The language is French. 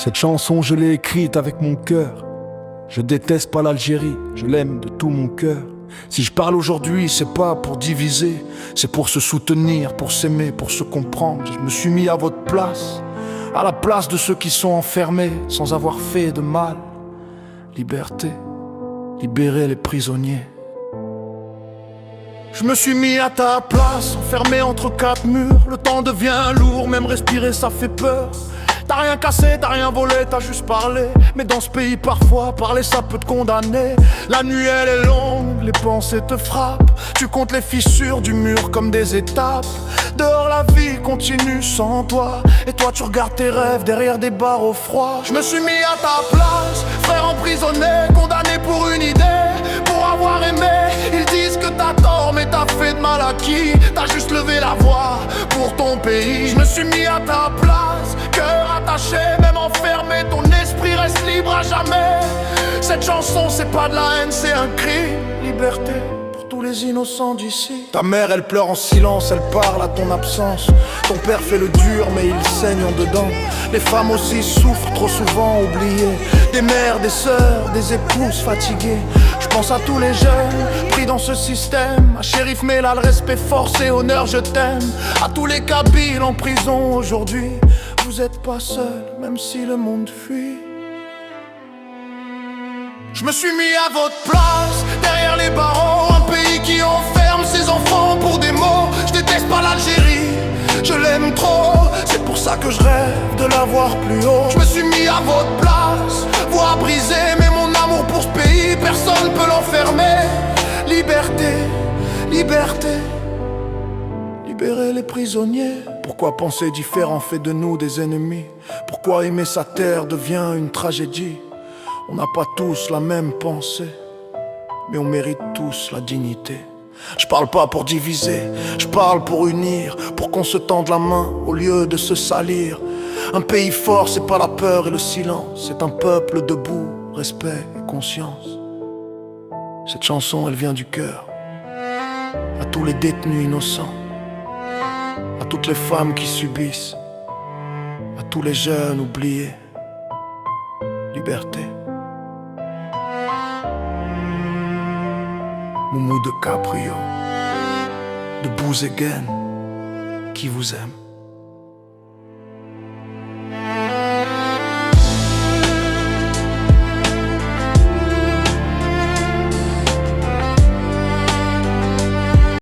Cette chanson, je l'ai écrite avec mon cœur. Je déteste pas l'Algérie, je l'aime de tout mon cœur. Si je parle aujourd'hui, c'est pas pour diviser, c'est pour se soutenir, pour s'aimer, pour se comprendre. Je me suis mis à votre place, à la place de ceux qui sont enfermés sans avoir fait de mal. Liberté, libérer les prisonniers. Je me suis mis à ta place, enfermé entre quatre murs. Le temps devient lourd, même respirer ça fait peur. T'as rien cassé, t'as rien volé, t'as juste parlé. Mais dans ce pays parfois, parler ça peut te condamner. La nuit elle est longue, les pensées te frappent. Tu comptes les fissures du mur comme des étapes. Dehors la vie continue sans toi. Et toi tu regardes tes rêves derrière des barreaux froids. Je me suis mis à ta place, frère emprisonné, condamné pour une idée, pour avoir aimé. Ils disent que t'as tort mais t'as fait de mal à qui? T'as juste levé la voix pour ton pays. Je me suis mis à ta place, cœur attaché, même enfermé, ton esprit reste libre à jamais. Cette chanson c'est pas de la haine, c'est un cri. Liberté pour tous les innocents d'ici. Ta mère elle pleure en silence, elle parle à ton absence. Ton père fait le dur mais il saigne en dedans. Les femmes aussi souffrent trop souvent oubliées. Des mères, des sœurs, des épouses fatiguées. Je pense à tous les jeunes pris dans ce système. À Shérif Mellal, respect, force et honneur, je t'aime. À tous les Kabyles en prison aujourd'hui. Vous êtes pas seul, même si le monde fuit. Je me suis mis à votre place, derrière les barreaux. Un pays qui enferme ses enfants pour des mots. Je déteste pas l'Algérie, je l'aime trop. C'est pour ça que je rêve de la voir plus haut. Je me suis mis à votre place, voix brisée. Mais mon amour pour ce pays, personne peut l'enfermer. Liberté, liberté, libérer les prisonniers. Pourquoi penser différent fait de nous des ennemis? Pourquoi aimer sa terre devient une tragédie? On n'a pas tous la même pensée, mais on mérite tous la dignité. Je parle pas pour diviser, je parle pour unir, pour qu'on se tende la main au lieu de se salir. Un pays fort, c'est pas la peur et le silence, c'est un peuple debout, respect et conscience. Cette chanson, elle vient du cœur, à tous les détenus innocents, à toutes les femmes qui subissent, à tous les jeunes oubliés. Liberté. Moumou de Caprio, de Bouzéguen, qui vous aime.